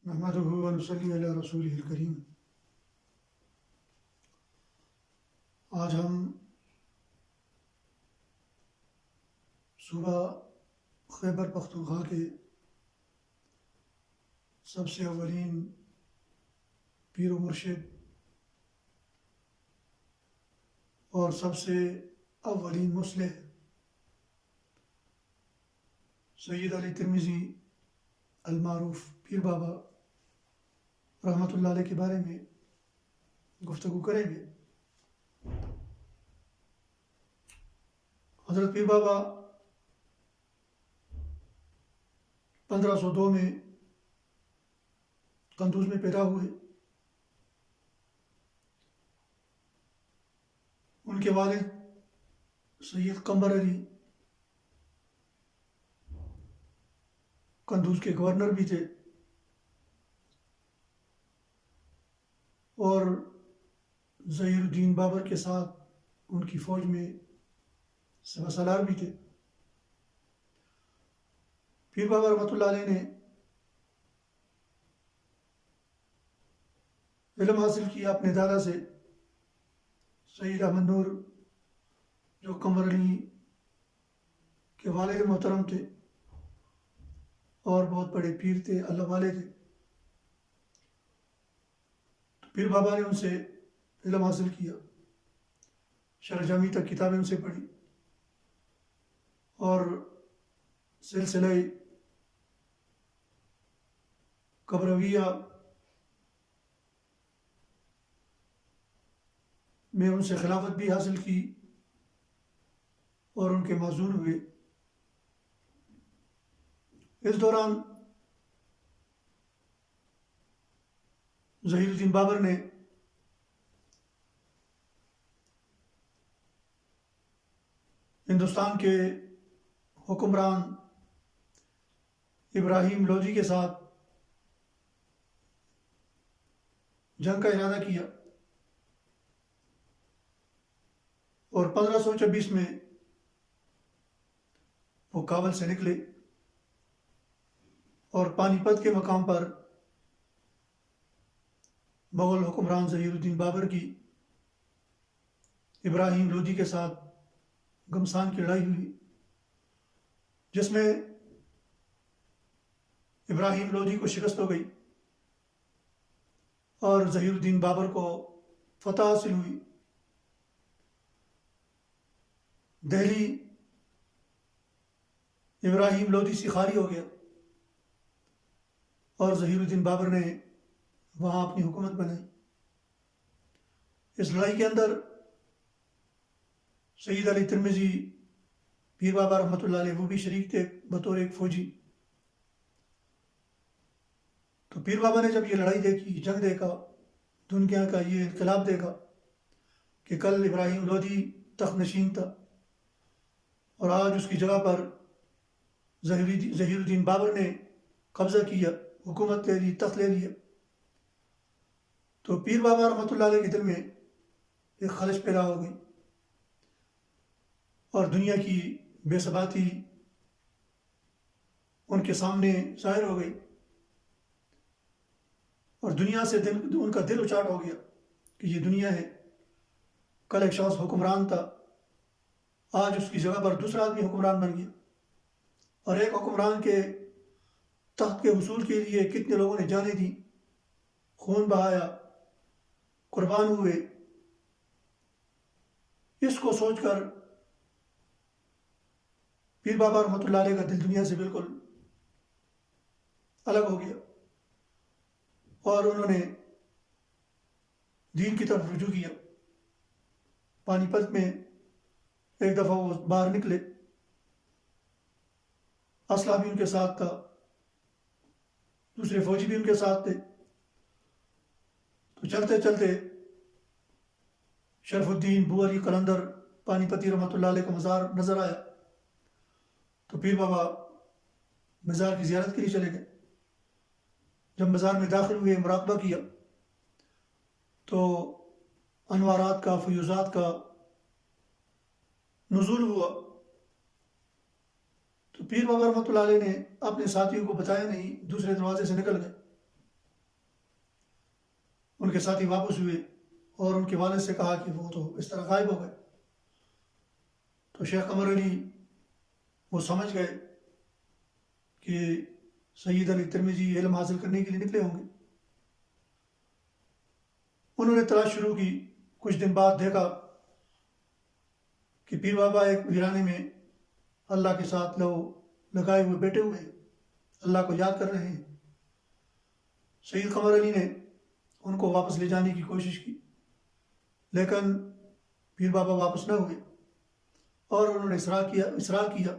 نحمده ونصلي علی رسوله الکریم۔ آج ہم صوبہ خیبر پختونخوا کے سب سے اولین پیر و مرشد اور سب سے اولین مصلح سید علی ترمذی المعروف پیر بابا رحمۃ اللہ علیہ کے بارے میں گفتگو کریں گے۔ حضرت پیر بابا 1502 میں قندوز میں پیدا ہوئے۔ ان کے والد سید قمر علی قندوز کے گورنر بھی تھے اور ظہیر الدین بابر کے ساتھ ان کی فوج میں سپہ سالار بھی تھے۔ پیر بابا رحمۃ اللہ علیہ نے علم حاصل کیا اپنے دادا سے، سید احمد نور جو قمر علی کے والد محترم تھے اور بہت بڑے پیر تھے، اللہ والے تھے۔ تو پیر بابا نے ان سے علم حاصل کیا، شرح جامی تک کتابیں ان سے پڑھی اور سلسلہ قبرویہ میں ان سے خلافت بھی حاصل کی اور ان کے معزون ہوئے۔ اس دوران ظہیر الدین بابر نے ہندوستان کے حکمران ابراہیم لودھی کے ساتھ جنگ کا ارادہ کیا اور 1526 میں وہ کابل سے نکلے اور پانی پت کے مقام پر مغل حکمران ظہیر الدین بابر کی ابراہیم لودھی کے ساتھ گھمسان کی لڑائی ہوئی، جس میں ابراہیم لودھی کو شکست ہو گئی اور ظہیر الدین بابر کو فتح حاصل ہوئی۔ دہلی ابراہیم لودھی سے خالی ہو گیا اور ظہیر الدین بابر نے وہاں اپنی حکومت بنائی۔ اس لڑائی کے اندر سید علی ترمذی پیر بابا رحمۃ اللہ علیہ وہ بھی شریک تھے بطور ایک فوجی۔ تو پیر بابا نے جب یہ لڑائی دیکھی، جنگ دیکھا، دنیا کا یہ انقلاب دیکھا کہ کل ابراہیم لودھی تخت نشین تھا اور آج اس کی جگہ پر ظہیر الدین بابر نے قبضہ کیا، حکومت لے لی، تخت لے لیا، تو پیر بابا رحمۃ اللہ علیہ کے دل میں ایک خلش پیدا ہو گئی اور دنیا کی بے ثباتی ان کے سامنے ظاہر ہو گئی اور دنیا سے ان کا دل اچاٹ ہو گیا کہ یہ دنیا ہے، کل ایک شخص حکمران تھا، آج اس کی جگہ پر دوسرا آدمی حکمران بن گیا اور ایک حکمران کے تخت کے حصول کے لیے کتنے لوگوں نے جانیں دی، خون بہایا، قربان ہوئے۔ اس کو سوچ کر پیر بابا رحمۃ اللہ علیہ کا دل دنیا سے بالکل الگ ہو گیا اور انہوں نے دین کی طرف رجوع کیا۔ پانی پت میں ایک دفعہ وہ باہر نکلے، اسلحہ بھی ان کے ساتھ تھا، دوسرے فوجی بھی ان کے ساتھ تھے۔ تو چلتے چلتے شرف الدین بو علی قلندر پانی پتی رحمۃ اللہ علیہ کا مزار نظر آیا، تو پیر بابا مزار کی زیارت کے لیے چلے گئے۔ جب مزار میں داخل ہوئے، مراقبہ کیا، تو انوارات کا، فیوزات کا نزول ہوا۔ تو پیر بابا رحمۃ اللہ علیہ نے اپنے ساتھیوں کو بتایا نہیں، دوسرے دروازے سے نکل گئے ان کے ساتھی واپس ہوئے اور ان کے والد سے کہا کہ وہ تو اس طرح غائب ہو گئے۔ تو شیخ قمر علی وہ سمجھ گئے کہ سید علی ترمذی علم حاصل کرنے کے لیے نکلے ہوں گے۔ انہوں نے تلاش شروع کی۔ کچھ دن بعد دیکھا کہ پیر بابا ایک ویرانے میں اللہ کے ساتھ لو لگائے ہوئے بیٹھے ہوئے ہیں، اللہ کو یاد کر رہے ہیں۔ سید قمر علی نے ان کو واپس لے جانے کی کوشش کی، لیکن پیر بابا واپس نہ ہوئے اور انہوں نے اصرار کیا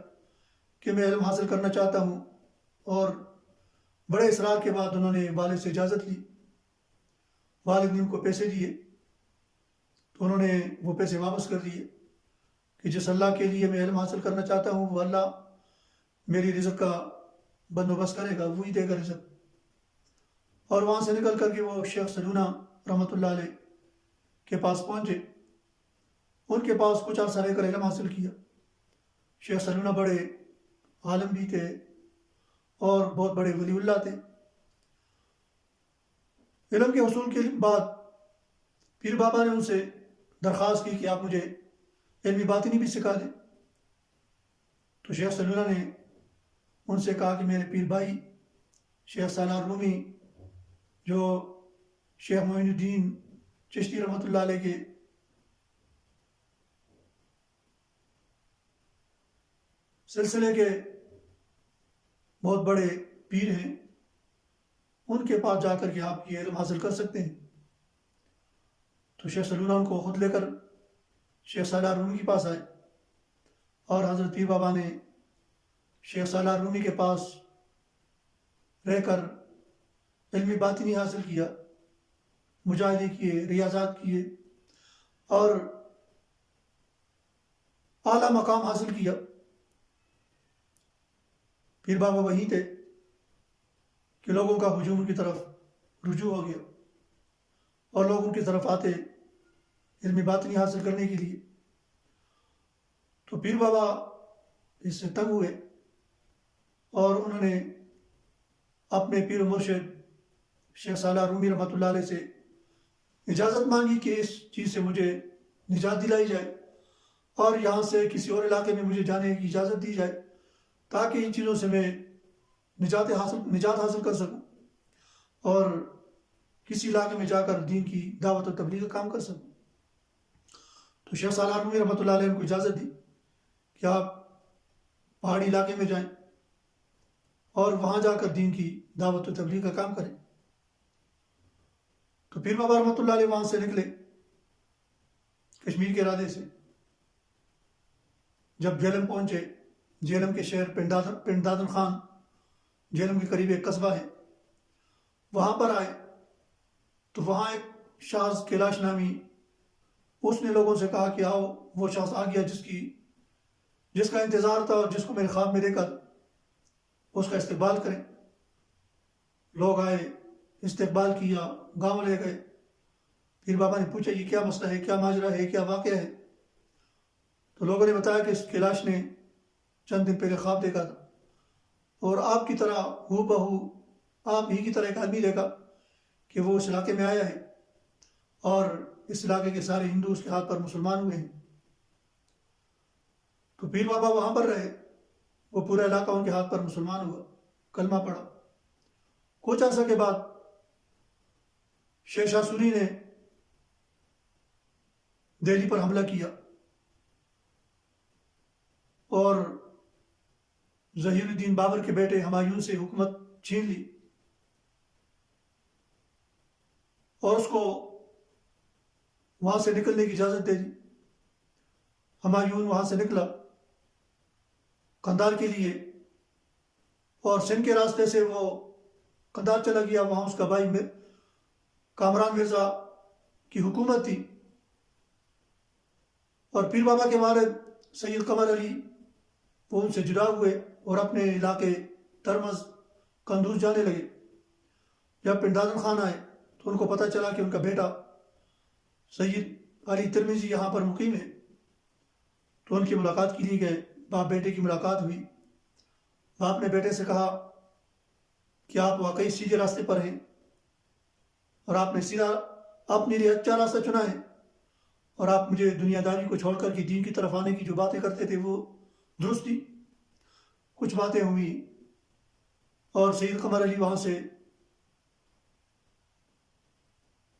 کہ میں علم حاصل کرنا چاہتا ہوں، اور بڑے اصرار کے بعد انہوں نے والد سے اجازت لی۔ والد نے ان کو پیسے دیے تو انہوں نے وہ پیسے واپس کر دیے کہ جس اللہ کے لیے میں علم حاصل کرنا چاہتا ہوں وہ اللہ میری رزق کا بندوبست کرے گا، وہی دے گا رزق۔ اور وہاں سے نکل کر کے وہ شیخ سلونہ رحمۃ اللہ علیہ کے پاس پہنچے۔ ان کے پاس کچھ عرصہ رہ کر علم حاصل کیا۔ شیخ سلونہ بڑے عالم بھی تھے اور بہت بڑے ولی اللہ تھے۔ علم کے حصول کے بعد پیر بابا نے ان سے درخواست کی کہ آپ مجھے علمی باطنی بھی سکھا دیں۔ تو شیخ سلونہ نے ان سے کہا کہ میرے پیر بھائی شیخ سالار رومی جو شیخ معین الدین چشتی رحمۃ اللہ علیہ کے سلسلے کے بہت بڑے پیر ہیں، ان کے پاس جا کر کے آپ یہ علم حاصل کر سکتے ہیں۔ تو شیخ سلونہ ان کو خود لے کر شیخ سالار رومی کے پاس آئے، اور حضرت پیر بابا نے شیخ سالار رومی کے پاس رہ کر علمی باطنی حاصل کیا، مجاہدے کیے، ریاضات کیے اور اعلیٰ مقام حاصل کیا۔ پیر بابا وہیں تھے کہ لوگوں کا ہجوم ان کی طرف رجوع ہو گیا اور لوگ ان کی طرف آتے علمی باطنی حاصل کرنے کے لیے۔ تو پیر بابا اس سے تنگ ہوئے اور انہوں نے اپنے پیر و مرشد شیخ سالار رومی رحمۃ اللہ علیہ سے اجازت مانگی کہ اس چیز سے مجھے نجات دلائی جائے اور یہاں سے کسی اور علاقے میں مجھے جانے کی اجازت دی جائے تاکہ ان چیزوں سے میں نجات حاصل کر سکوں اور کسی علاقے میں جا کر دین کی دعوت و تبلیغ کا کام کر سکوں۔ تو شیخ سالار رومی رحمۃ اللہ علیہ کو اجازت دی کہ آپ پہاڑی علاقے میں جائیں اور وہاں جا کر دین کی دعوت و تبلیغ کا کام کریں۔ تو پیر بابا رحمۃ اللہ علیہ وہاں سے نکلے کشمیر کے ارادے سے۔ جب جیلم پہنچے، جیلم کے شہر پنڈ دادن خان جیلم کے قریب ایک قصبہ ہے، وہاں پر آئے تو وہاں ایک شاذ کیلاش نامی، اس نے لوگوں سے کہا کہ آؤ، وہ شخص آ گیا جس کا انتظار تھا اور جس کو میرے خواب میں دیکھا اس کا استقبال کریں۔ لوگ آئے، استقبال کیا، گاؤں لے گئے۔ پھر بابا نے پوچھا یہ کیا مسئلہ ہے، کیا ماجرا ہے، کیا واقعہ ہے؟ تو لوگوں نے بتایا کہ اس کیلاش نے چند دن پہلے خواب دیکھا تھا اور آپ کی طرح ہو بہو آپ ہی کی طرح ایک آدمی دیکھا کہ وہ اس علاقے میں آیا ہے اور اس علاقے کے سارے ہندو اس کے ہاتھ پر مسلمان ہوئے ہیں۔ تو پیر بابا وہاں پر رہے، وہ پورا علاقہ ان کے ہاتھ پر مسلمان ہوا، کلمہ پڑھا۔ کچھ عرصہ کے بعد شیر شاہ سوری نے دہلی پر حملہ کیا اور ظہیر الدین بابر کے بیٹے ہمایوں سے حکومت چھین لی اور اس کو وہاں سے نکلنے کی اجازت دے دی۔ ہمایوں وہاں سے نکلا قندھار کے لیے اور سندھ کے راستے سے وہ قندھار چلا گیا۔ وہاں اس کا بھائی کامران مرزا کی حکومت تھی اور پیر بابا کے والد سید قمر علی وہ ان سے جدا ہوئے اور اپنے علاقے ترمز قندوز جانے لگے۔ جب پنڈادن خان آئے تو ان کو پتہ چلا کہ ان کا بیٹا سید علی ترمذی یہاں پر مقیم ہے، تو ان کی ملاقات کے لیے گئے۔ باپ بیٹے کی ملاقات ہوئی۔ باپ نے بیٹے سے کہا کہ آپ واقعی سیدھے راستے پر ہیں اور آپ نے سیدھا اپنے لیے اچھا راستہ چنا ہے، اور آپ مجھے دنیا داری کو چھوڑ کر کے دین کی طرف آنے کی جو باتیں کرتے تھے وہ درست تھی۔ کچھ باتیں ہوئی اور سید قمر علی وہاں سے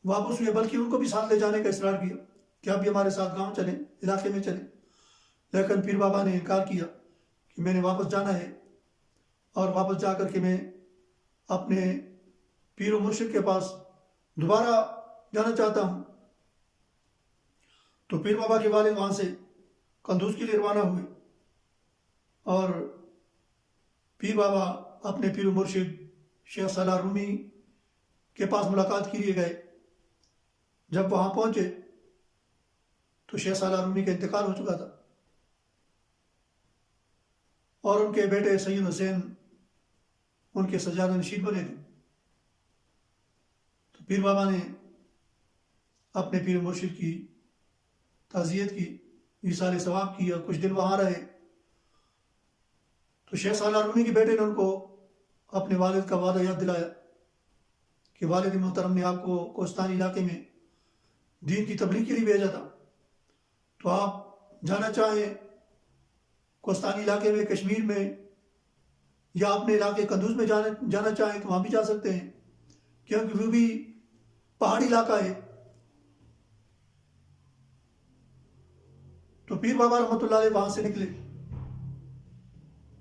واپس ہوئے، بلکہ ان کو بھی ساتھ لے جانے کا اصرار کیا کہ آپ بھی ہمارے ساتھ گاؤں چلیں، علاقے میں چلیں، لیکن پیر بابا نے انکار کیا کہ میں نے واپس جانا ہے، اور واپس جا کر کے میں اپنے پیر و مرشد کے پاس دوبارہ جانا چاہتا ہوں۔ تو پیر بابا کے والد وہاں سے قندوز کے لیے روانہ ہوئے، اور پیر بابا اپنے پیر و مرشد شیخ صالح رومی کے پاس ملاقات کے لیے گئے۔ جب وہاں پہنچے تو شیخ صالح رومی کا انتقال ہو چکا تھا، اور ان کے بیٹے سید حسین ان کے سجادہ نشین بنے تھے۔ تو پیر بابا نے اپنے پیر مرشد کی تعزیت کی، ایصال ثواب کی، اور کچھ دن وہاں رہے۔ تو شیخ صالح رومی کے بیٹے نے ان کو اپنے والد کا وعدہ یاد دلایا کہ والد محترم نے آپ کو کوہستانی علاقے میں دین کی تبلیغ کے لیے بھیجا تھا، تو آپ جانا چاہیں کوہستانی علاقے میں، کشمیر میں، یا اپنے علاقے قندوز میں جانا چاہیں تو وہاں بھی جا سکتے ہیں، کیونکہ وہ بھی پہاڑی علاقہ ہے۔ تو پیر بابا رحمۃ اللہ علیہ وہاں سے نکلے،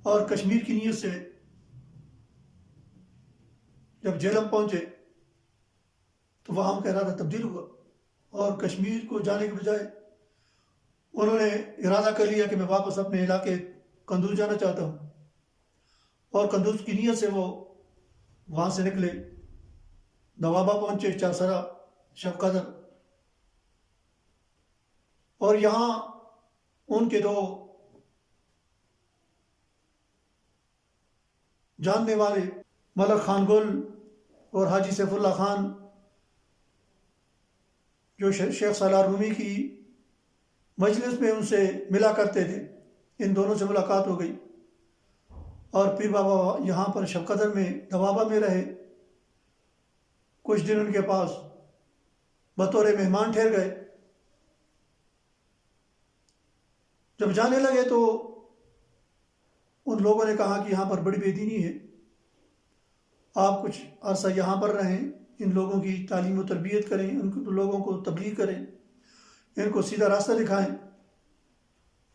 اور کشمیر کی نیت سے جب جہلم پہنچے تو وہاں ان کا ارادہ تبدیل ہوا، اور کشمیر کو جانے کے بجائے انہوں نے ارادہ کر لیا کہ میں واپس اپنے علاقے قندوز جانا چاہتا ہوں، اور قندوز کی نیت سے وہ وہاں سے نکلے، دوابہ پہنچے، چارسرا، شب قدر، اور یہاں ان کے دو جاننے والے ملک خان گل اور حاجی سیف اللہ خان، جو شیخ صالح رومی کی مجلس میں ان سے ملا کرتے تھے، ان دونوں سے ملاقات ہو گئی، اور پیر بابا یہاں پر شب قدر میں دوابہ میں رہے، کچھ دن ان کے پاس بطور مہمان ٹھہر گئے۔ جب جانے لگے تو ان لوگوں نے کہا کہ یہاں پر بڑی بے دینی ہے، آپ کچھ عرصہ یہاں پر رہیں، ان لوگوں کی تعلیم و تربیت کریں، ان لوگوں کو تبلیغ کریں، ان کو سیدھا راستہ دکھائیں۔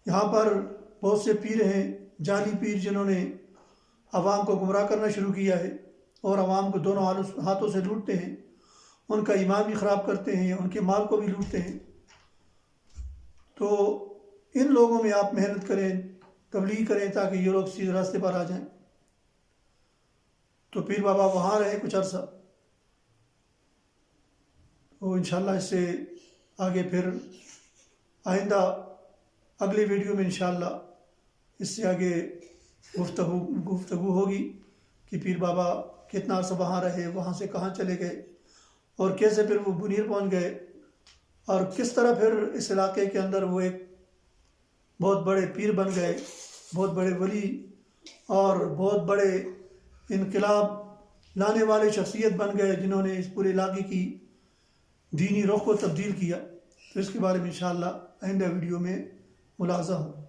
یہاں پر بہت سے پیر ہیں، جعلی پیر، جنہوں نے عوام کو گمراہ کرنا شروع کیا ہے، اور عوام کو دونوں ہاتھوں سے لوٹتے ہیں، ان کا ایمان بھی خراب کرتے ہیں، ان کے مال کو بھی لوٹتے ہیں۔ تو ان لوگوں میں آپ محنت کریں، تبلیغ کریں، تاکہ یہ لوگ سیدھے راستے پر آ جائیں۔ تو پیر بابا وہاں رہے کچھ عرصہ، تو انشاءاللہ اس سے آگے پھر آئندہ اگلے ویڈیو میں انشاءاللہ اس سے آگے گفتگو ہوگی کہ پیر بابا کتنا عرصہ وہاں رہے، وہاں سے کہاں چلے گئے، اور کیسے پھر وہ بنیر پہنچ گئے، اور کس طرح پھر اس علاقے کے اندر وہ ایک بہت بڑے پیر بن گئے، بہت بڑے ولی، اور بہت بڑے انقلاب لانے والے شخصیت بن گئے، جنہوں نے اس پورے علاقے کی دینی رخ کو تبدیل کیا۔ تو اس کے بارے میں انشاءاللہ آئندہ ویڈیو میں ملاحظہ ہوں۔